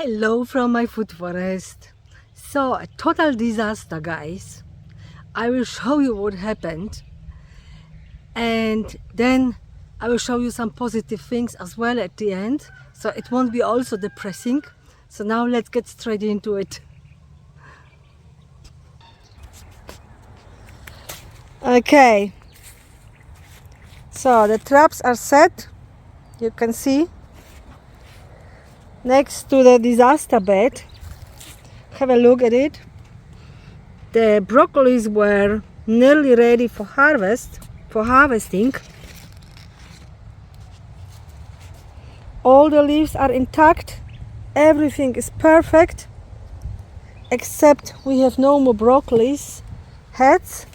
Hello from my food forest. So, a total disaster, guys. I will show you what happened, and then I will show you some positive things as well at the end, so it won't be also depressing. So now let's get straight into it. Okay, so the traps are set, you can see, next to the disaster bed. Have a look at it. The broccolis were nearly ready for harvesting. All the leaves are intact, everything is perfect, except we have no more broccolis heads.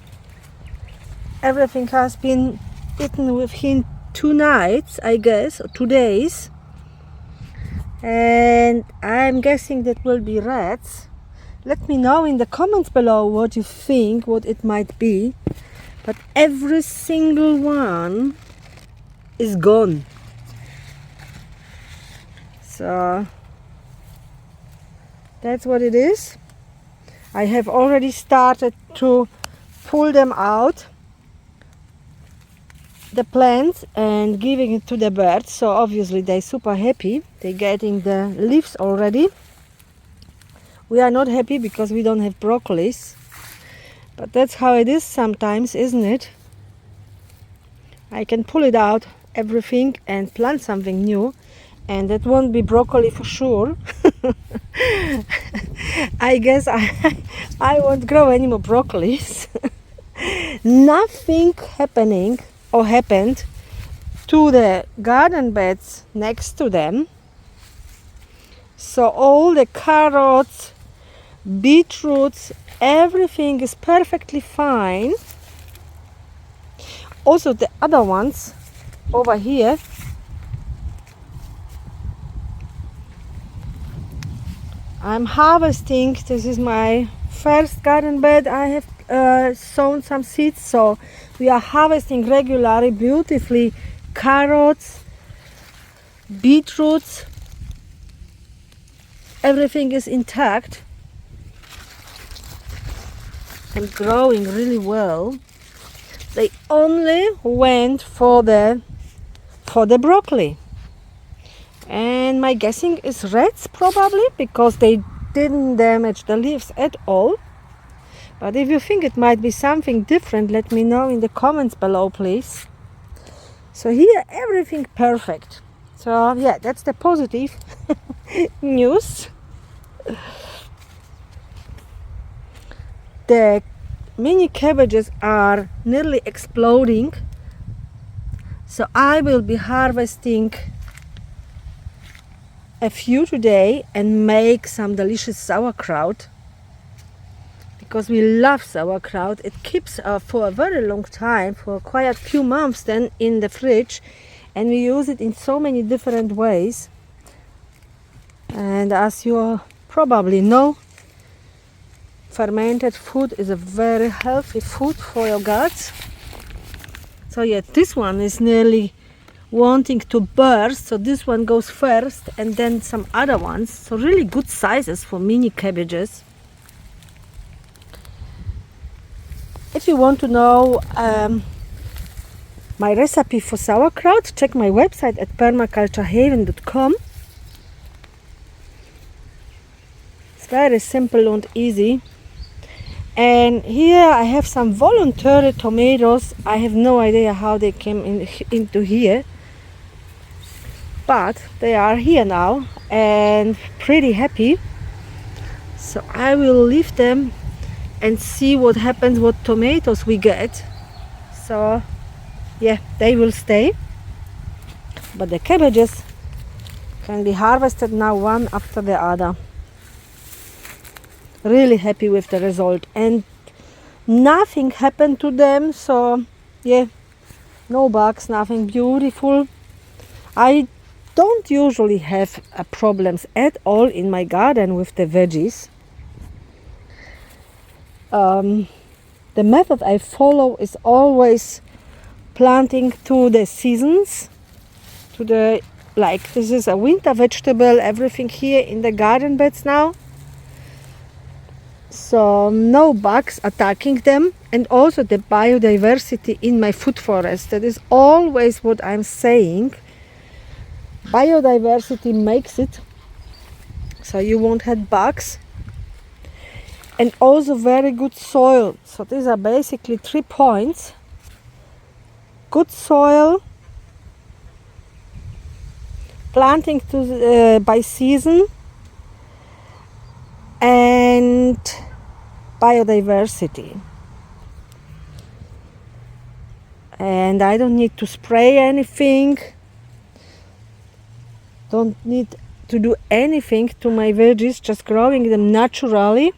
Everything has been eaten within 2 nights, I guess, or 2 days. And I'm guessing that will be rats. Let me know in the comments below what you think, what it might be. But every single one is gone. So that's what it is. I have already started to pull them out, the plants, and giving it to the birds. So obviously they're super happy. They're getting the leaves already. We are not happy because we don't have broccolis, but that's how it is sometimes, isn't it? I can pull it out, everything, and plant something new, and that won't be broccoli for sure. I guess I won't grow any more broccolis. Nothing happened to the garden beds next to them. So all the carrots, beetroots, everything is perfectly fine. Also the other ones over here, I'm harvesting. This is my first garden bed. I have sown some seeds, so we are harvesting regularly, beautifully, carrots, beetroots. Everything is intact and growing really well. They only went for the broccoli, and my guessing is rats probably, because they didn't damage the leaves at all. But if you think it might be something different, let me know in the comments below, please. So here everything perfect. So yeah, that's the positive news. The mini cabbages are nearly exploding, so I will be harvesting a few today and make some delicious sauerkraut, because we love sauerkraut. It keeps for a very long time, for quite a few months then, in the fridge, and we use it in so many different ways. And as you probably know, fermented food is a very healthy food for your guts. So yeah, this one is nearly wanting to burst, so this one goes first, and then some other ones. So really good sizes for mini cabbages. If you want to know my recipe for sauerkraut, check my website at permaculturehaven.com. It's very simple and easy. And here I have some voluntary tomatoes. I have no idea how they came into here, but they are here now and pretty happy. So I will leave them and see what happens, what tomatoes we get. So yeah, they will stay, but the cabbages can be harvested now, one after the other. Really happy with the result, and nothing happened to them. So yeah, no bugs, nothing. Beautiful. I don't usually have problems at all in my garden with the veggies. The method I follow is always planting to the seasons, to the like this is a winter vegetable, everything here in the garden beds now. So no bugs attacking them, and also the biodiversity in my food forest. That is always what I'm saying. Biodiversity makes it so you won't have bugs. And also very good soil. So these are basically 3 points. Good soil, planting by season, and biodiversity. And I don't need to spray anything, don't need to do anything to my veggies, just growing them naturally.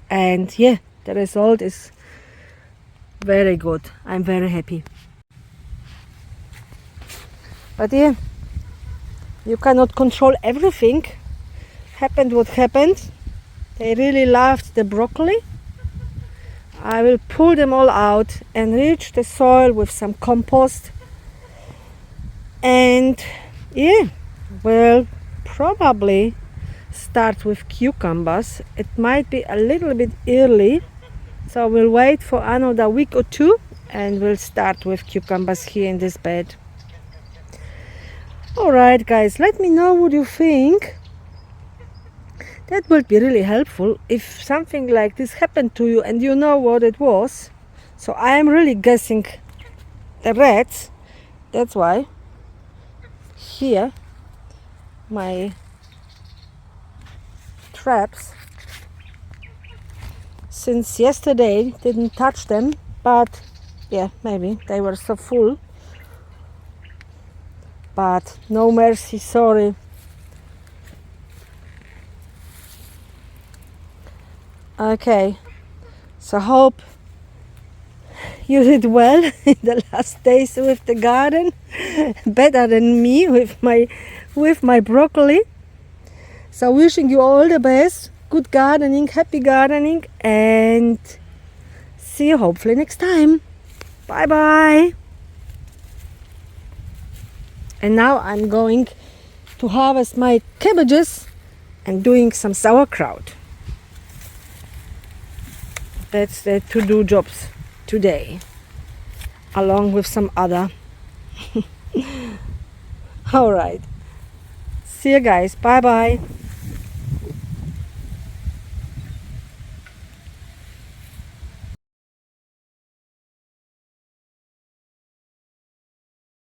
And yeah, the result is very good. I'm very happy. But yeah, you cannot control everything. Happened what happened. They really loved the broccoli. I will pull them all out, enrich the soil with some compost, and yeah, we'll probably start with cucumbers. It might be a little bit early, so we'll wait for another week or 2 and we'll start with cucumbers here in this bed. Alright guys, let me know what you think. That would be really helpful if something like this happened to you and you know what it was. So I am really guessing the rats. That's why here my traps since yesterday didn't touch them, but yeah, maybe they were so full. But no mercy, sorry. Okay, so hope you did well in the last days with the garden, better than me with my broccoli. So wishing you all the best, good gardening, happy gardening, and see you hopefully next time. Bye bye. And now I'm going to harvest my cabbages and doing some sauerkraut. That's the to-do jobs today, along with some other. All right. See you guys. Bye bye.